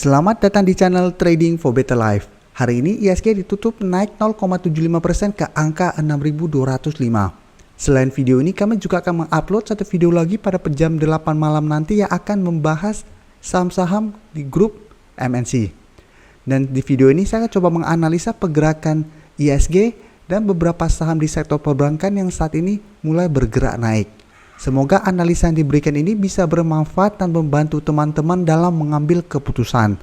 Selamat datang di channel Trading for Better Life. Hari ini IHSG ditutup naik 0,75% ke angka 6.205. Selain video ini, kami juga akan mengupload satu video lagi pada jam 8 malam nanti yang akan membahas saham-saham di grup MNC. Dan di video ini saya akan coba menganalisa pergerakan IHSG dan beberapa saham di sektor perbankan yang saat ini mulai bergerak naik. Semoga analisa yang diberikan ini bisa bermanfaat dan membantu teman-teman dalam mengambil keputusan.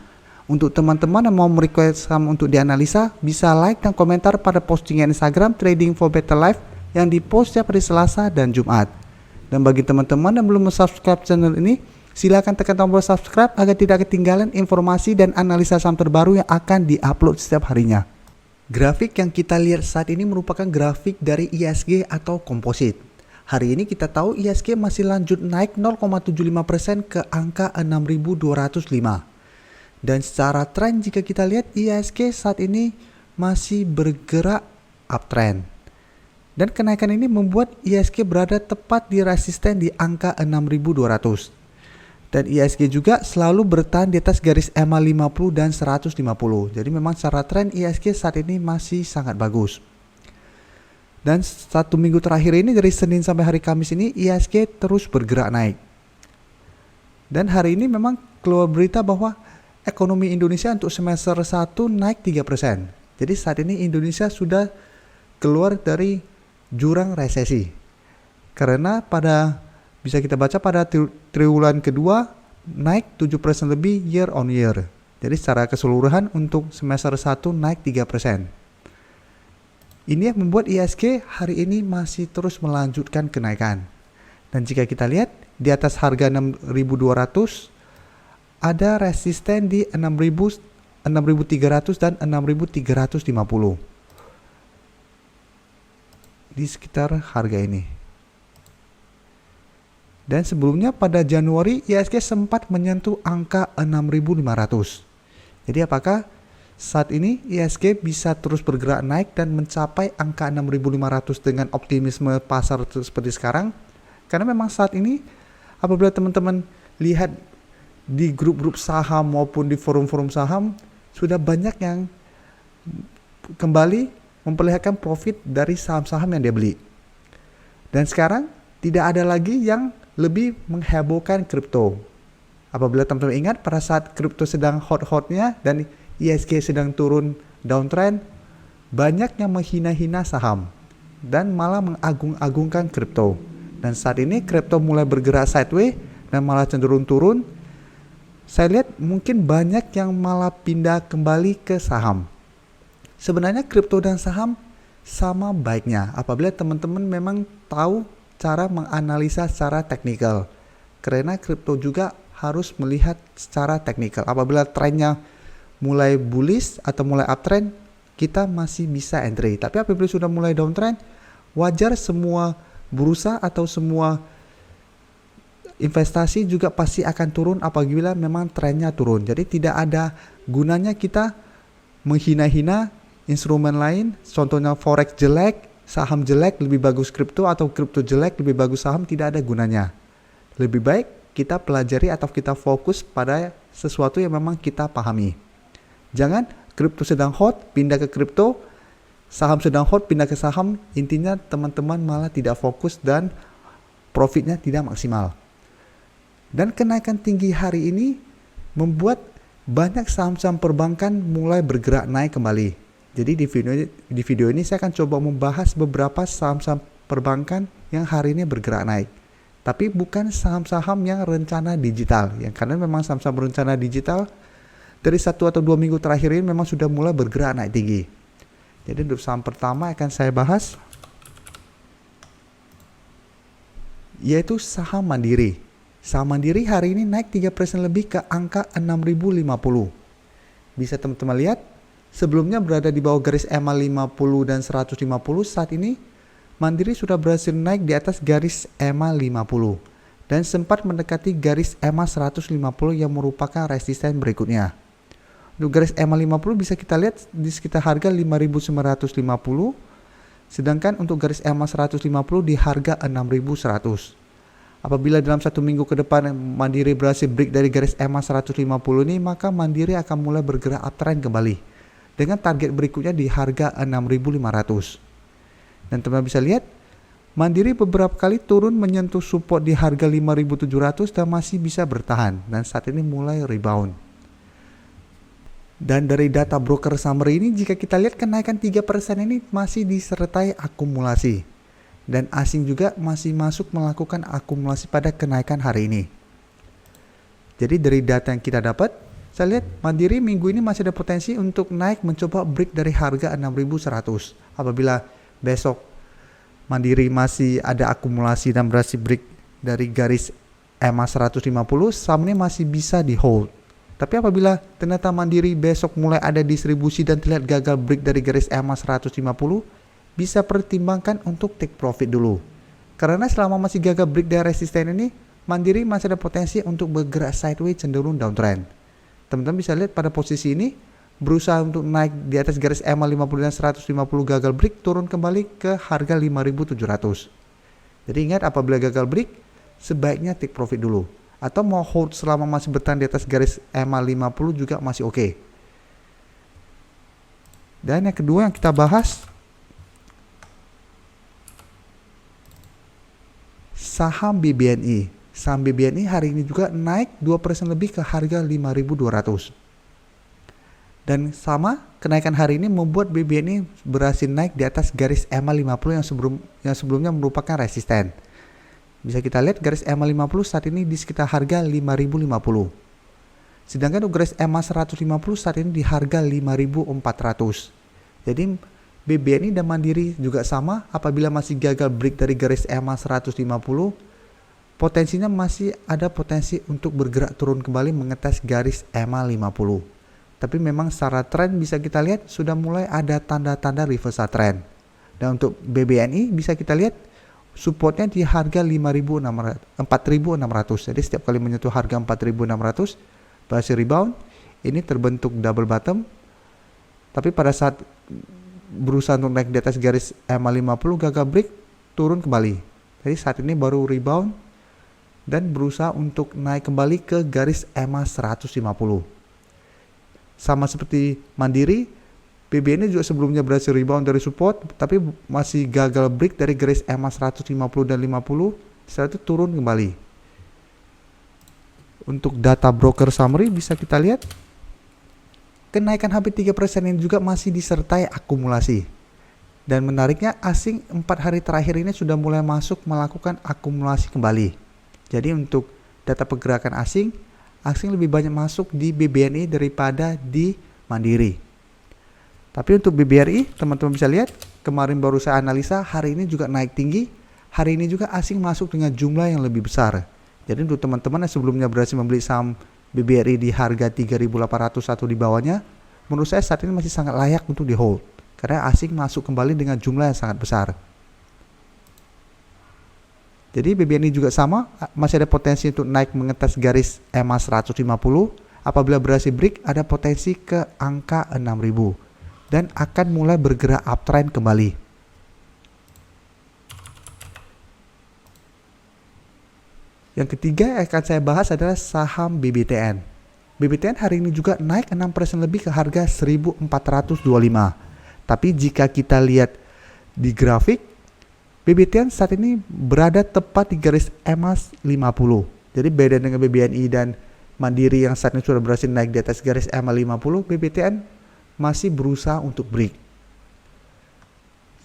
Untuk teman-teman yang mau merequest saham untuk dianalisa, bisa like dan komentar pada postingan Instagram Trading for Better Life yang dipost setiap hari Selasa dan Jumat. Dan bagi teman-teman yang belum subscribe channel ini, silakan tekan tombol subscribe agar tidak ketinggalan informasi dan analisa saham terbaru yang akan diupload setiap harinya. Grafik yang kita lihat saat ini merupakan grafik dari IHSG atau komposit. Hari ini kita tahu IHSG masih lanjut naik 0,75% ke angka 6.205. Dan secara tren jika kita lihat IHSG saat ini masih bergerak uptrend. Dan kenaikan ini membuat IHSG berada tepat di resisten di angka 6.200. Dan IHSG juga selalu bertahan di atas garis EMA 50 dan 150. Jadi memang secara tren IHSG saat ini masih sangat bagus. Dan satu minggu terakhir ini dari Senin sampai hari Kamis ini IHSG terus bergerak naik. Dan hari ini memang keluar berita bahwa ekonomi Indonesia untuk semester 1 naik 3%. Jadi saat ini Indonesia sudah keluar dari jurang resesi. Karena bisa kita baca pada triwulan kedua naik 7% lebih year on year. Jadi secara keseluruhan untuk semester 1 naik 3%. Ini yang membuat IHSG hari ini masih terus melanjutkan kenaikan. Dan jika kita lihat di atas harga 6.200 ada resisten di 6.300 dan 6.350. Di sekitar harga ini. Dan sebelumnya pada Januari IHSG sempat menyentuh angka 6.500. Jadi apakah saat ini IHSG bisa terus bergerak naik dan mencapai angka 6.500 dengan optimisme pasar seperti sekarang? Karena memang saat ini apabila teman-teman lihat di grup-grup saham maupun di forum-forum saham sudah banyak yang kembali memperlihatkan profit dari saham-saham yang dia beli. Dan sekarang tidak ada lagi yang lebih menghebohkan kripto. Apabila teman-teman ingat pada saat kripto sedang hot-hotnya dan IHSG sedang turun downtrend, banyak yang menghina-hina saham dan malah mengagung-agungkan kripto. Dan saat ini kripto mulai bergerak sideways dan malah cenderung turun. Saya lihat mungkin banyak yang malah pindah kembali ke saham. Sebenarnya kripto dan saham sama baiknya apabila teman-teman memang tahu cara menganalisa secara teknikal. Karena kripto juga harus melihat secara teknikal. Apabila trennya mulai bullish atau mulai uptrend, kita masih bisa entry. Tapi apabila sudah mulai downtrend, wajar semua bursa atau semua investasi juga pasti akan turun apabila memang trennya turun. Jadi tidak ada gunanya kita menghina-hina instrumen lain. Contohnya forex jelek, saham jelek lebih bagus kripto, atau kripto jelek lebih bagus saham, tidak ada gunanya. Lebih baik kita pelajari atau kita fokus pada sesuatu yang memang kita pahami. Jangan kripto sedang hot pindah ke kripto, saham sedang hot pindah ke saham, intinya teman-teman malah tidak fokus dan profitnya tidak maksimal. Dan kenaikan tinggi hari ini membuat banyak saham-saham perbankan mulai bergerak naik kembali. Jadi di video ini saya akan coba membahas beberapa saham-saham perbankan yang hari ini bergerak naik. Tapi bukan saham-saham yang rencana digital, karena memang saham-saham berencana digital dari 1 atau 2 minggu terakhir ini memang sudah mulai bergerak naik tinggi. Jadi untuk saham pertama akan saya bahas yaitu saham Mandiri. Saham Mandiri hari ini naik 3% lebih ke angka 6.050. Bisa teman-teman lihat sebelumnya berada di bawah garis EMA 50 dan 150. Saat ini Mandiri sudah berhasil naik di atas garis EMA 50 dan sempat mendekati garis EMA 150 yang merupakan resisten berikutnya. Untuk garis EMA 50 bisa kita lihat di sekitar harga 5.950, sedangkan untuk garis EMA 150 di harga 6.100. Apabila dalam 1 minggu ke depan Mandiri berhasil break dari garis EMA 150 ini, maka Mandiri akan mulai bergerak uptrend kembali dengan target berikutnya di harga 6.500. Dan teman-teman bisa lihat Mandiri beberapa kali turun menyentuh support di harga 5.700 dan masih bisa bertahan, dan saat ini mulai rebound. Dan dari data broker summary ini, jika kita lihat kenaikan 3% ini masih disertai akumulasi. Dan asing juga masih masuk melakukan akumulasi pada kenaikan hari ini. Jadi dari data yang kita dapat, saya lihat Mandiri minggu ini masih ada potensi untuk naik mencoba break dari harga 6.100. Apabila besok Mandiri masih ada akumulasi dan berhasil break dari garis EMA 150, saham ini masih bisa di hold. Tapi apabila ternyata Mandiri besok mulai ada distribusi dan terlihat gagal break dari garis EMA 150, bisa pertimbangkan untuk take profit dulu. Karena selama masih gagal break dari resisten ini, Mandiri masih ada potensi untuk bergerak sideways cenderung downtrend. Teman-teman bisa lihat pada posisi ini, berusaha untuk naik di atas garis EMA 50 dan 150 gagal break, turun kembali ke harga 5.700. Jadi ingat, apabila gagal break, sebaiknya take profit dulu. Atau mau hold selama masih bertahan di atas garis EMA 50 juga masih oke. Dan yang kedua yang kita bahas, saham BBNI. Saham BBNI hari ini juga naik 2% lebih ke harga 5.200. Dan sama, kenaikan hari ini membuat BBNI berhasil naik di atas garis EMA 50 yang sebelumnya merupakan resisten. Bisa kita lihat garis EMA 50 saat ini di sekitar harga 5.050. Sedangkan untuk garis EMA 150 saat ini di harga 5.400. Jadi BBNI dan Mandiri juga sama, apabila masih gagal break dari garis EMA 150, potensinya masih ada potensi untuk bergerak turun kembali mengetes garis EMA 50. Tapi memang secara tren bisa kita lihat sudah mulai ada tanda-tanda reversal trend. Dan untuk BBNI bisa kita lihat supportnya di harga 4.600. Jadi setiap kali menyentuh harga 4.600 berhasil rebound. Ini terbentuk double bottom. Tapi pada saat berusaha untuk naik di atas garis EMA 50 gagal break, turun kembali. Jadi saat ini baru rebound dan berusaha untuk naik kembali ke garis EMA 150. Sama seperti Mandiri, BBNI juga sebelumnya berhasil rebound dari support, tapi masih gagal break dari garis EMA 150 dan 50, setelah itu turun kembali. Untuk data broker summary bisa kita lihat, kenaikan hampir 3% ini juga masih disertai akumulasi. Dan menariknya, asing 4 hari terakhir ini sudah mulai masuk melakukan akumulasi kembali. Jadi untuk data pergerakan asing lebih banyak masuk di BBNI daripada di Mandiri. Tapi untuk BBRI, teman-teman bisa lihat, kemarin baru saya analisa, hari ini juga naik tinggi. Hari ini juga asing masuk dengan jumlah yang lebih besar. Jadi untuk teman-teman yang sebelumnya berhasil membeli saham BBRI di harga 3.800 atau di bawahnya, menurut saya saat ini masih sangat layak untuk di hold. Karena asing masuk kembali dengan jumlah yang sangat besar. Jadi BBNI juga sama, masih ada potensi untuk naik mengetes garis EMA 150. Apabila berhasil break, ada potensi ke angka 6.000 dan akan mulai bergerak uptrend kembali. Yang ketiga yang akan saya bahas adalah saham BBTN. BBTN hari ini juga naik 6% lebih ke harga 1.425. Tapi jika kita lihat di grafik, BBTN saat ini berada tepat di garis EMA 50. Jadi beda dengan BBNI dan Mandiri yang saat ini sudah berhasil naik di atas garis EMA 50, BBTN masih berusaha untuk break.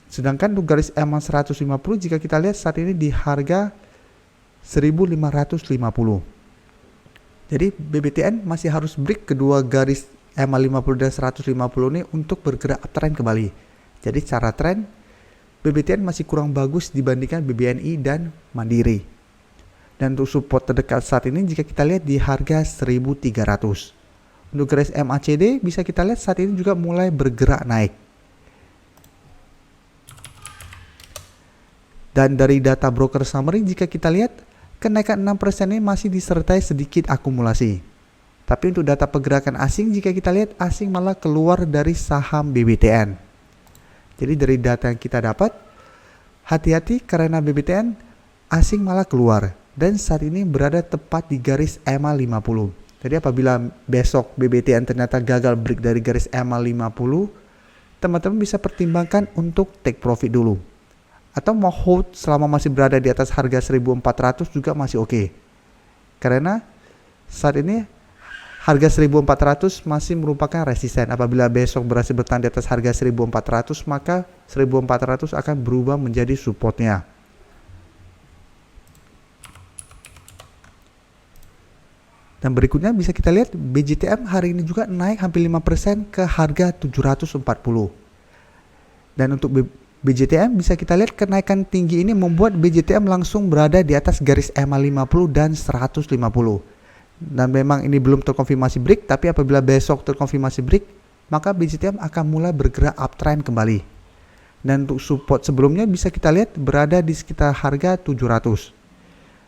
Sedangkan untuk garis EMA 150 jika kita lihat saat ini di harga 1.550. Jadi BBTN masih harus break kedua garis EMA 50 dan 150 ini untuk bergerak uptrend kembali. Jadi secara tren BBTN masih kurang bagus dibandingkan BBNI dan Mandiri. Dan untuk support terdekat saat ini jika kita lihat di harga 1.300. Untuk garis MACD bisa kita lihat saat ini juga mulai bergerak naik. Dan dari data broker summary jika kita lihat kenaikan 6% ini masih disertai sedikit akumulasi. Tapi untuk data pergerakan asing jika kita lihat asing malah keluar dari saham BBTN. Jadi dari data yang kita dapat, hati-hati karena BBTN asing malah keluar. dan saat ini berada tepat di garis EMA 50. Jadi apabila besok BBTN ternyata gagal break dari garis EMA 50, teman-teman bisa pertimbangkan untuk take profit dulu. Atau mau hold selama masih berada di atas harga 1400 juga masih oke. Karena saat ini harga 1400 masih merupakan resisten. Apabila besok berhasil bertahan di atas harga 1400, maka 1400 akan berubah menjadi supportnya. Dan berikutnya bisa kita lihat BJTM hari ini juga naik hampir 5% ke harga 740. Dan untuk BJTM bisa kita lihat kenaikan tinggi ini membuat BJTM langsung berada di atas garis EMA 50 dan 150. Dan memang ini belum terkonfirmasi break, tapi apabila besok terkonfirmasi break, maka BJTM akan mulai bergerak uptrend kembali. Dan untuk support sebelumnya bisa kita lihat berada di sekitar harga 700.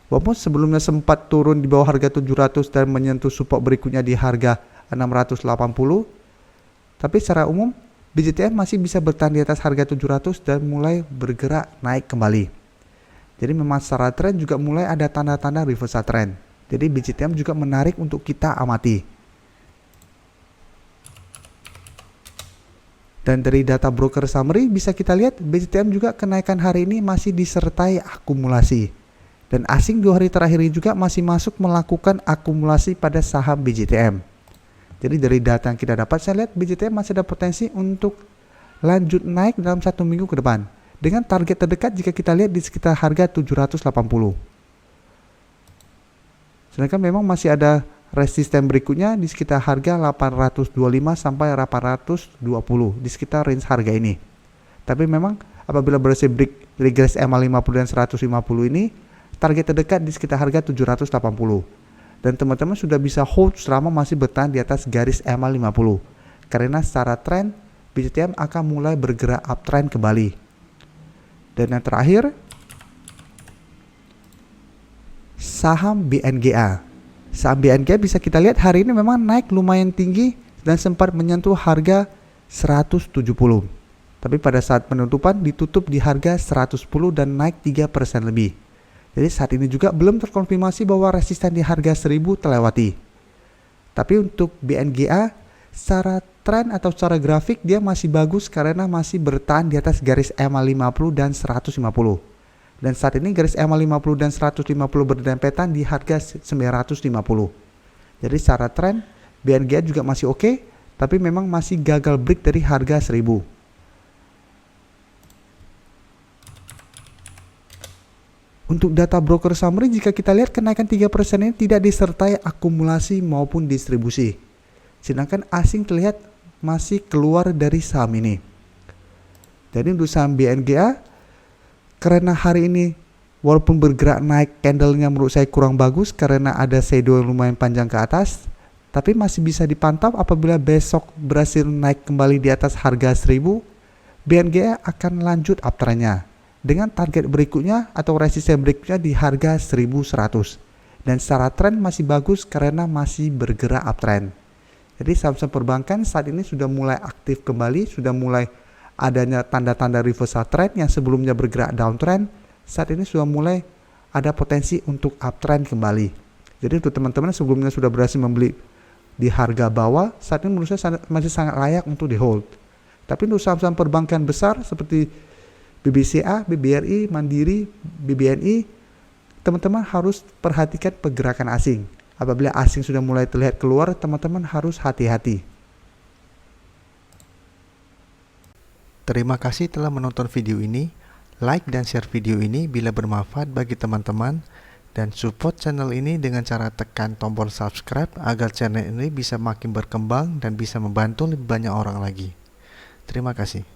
Walaupun sebelumnya sempat turun di bawah harga 700 dan menyentuh support berikutnya di harga 680, tapi secara umum BJTM masih bisa bertahan di atas harga 700 dan mulai bergerak naik kembali. Jadi memang secara tren juga mulai ada tanda-tanda reversal trend. Jadi BJTM juga menarik untuk kita amati. Dan dari data broker summary bisa kita lihat BJTM juga kenaikan hari ini masih disertai akumulasi. Dan asing 2 hari terakhir ini juga masih masuk melakukan akumulasi pada saham BJTM. Jadi dari data yang kita dapat, saya lihat BJTM masih ada potensi untuk lanjut naik dalam 1 minggu ke depan. Dengan target terdekat jika kita lihat di sekitar harga 780. Sedangkan memang masih ada resisten berikutnya di sekitar harga 825 sampai 820 di sekitar range harga ini. Tapi memang apabila berhasil break dari garis EMA 50 dan 150 ini, target terdekat di sekitar harga 780. Dan teman-teman sudah bisa hold selama masih bertahan di atas garis EMA 50. Karena secara tren BJTM akan mulai bergerak uptrend kembali. Dan yang terakhir, saham BNGA. Saham BNGA bisa kita lihat hari ini memang naik lumayan tinggi dan sempat menyentuh harga 170. Tapi pada saat penutupan ditutup di harga 110 dan naik 3% lebih. Jadi saat ini juga belum terkonfirmasi bahwa resisten di harga 1000 terlewati. Tapi untuk BNGA secara tren atau secara grafik dia masih bagus karena masih bertahan di atas garis EMA 50 dan 150. Dan saat ini garis EMA 50 dan 150 berdempetan di harga 950. Jadi secara tren BNGA juga masih oke, tapi memang masih gagal break dari harga 1000. Untuk data broker summary, jika kita lihat kenaikan 3% ini tidak disertai akumulasi maupun distribusi. Sedangkan asing terlihat masih keluar dari saham ini. Jadi untuk saham BNGA, karena hari ini walaupun bergerak naik, candlenya menurut saya kurang bagus karena ada shadow yang lumayan panjang ke atas. Tapi masih bisa dipantau apabila besok berhasil naik kembali di atas harga 1000, BNGA akan lanjut uptrendnya. Dengan target berikutnya atau resisten berikutnya di harga 1100. Dan secara tren masih bagus karena masih bergerak uptrend. Jadi saham-saham perbankan saat ini sudah mulai aktif kembali, sudah mulai adanya tanda-tanda reversal trend yang sebelumnya bergerak downtrend, saat ini sudah mulai ada potensi untuk uptrend kembali. Jadi untuk teman-teman sebelumnya sudah berhasil membeli di harga bawah, saat ini menurut saya masih sangat layak untuk di hold. Tapi untuk saham-saham perbankan besar seperti BBCA, BBRI, Mandiri, BBNI, teman-teman harus perhatikan pergerakan asing. Apabila asing sudah mulai terlihat keluar, teman-teman harus hati-hati. Terima kasih telah menonton video ini. Like dan share video ini bila bermanfaat bagi teman-teman. Dan support channel ini dengan cara tekan tombol subscribe agar channel ini bisa makin berkembang dan bisa membantu lebih banyak orang lagi. Terima kasih.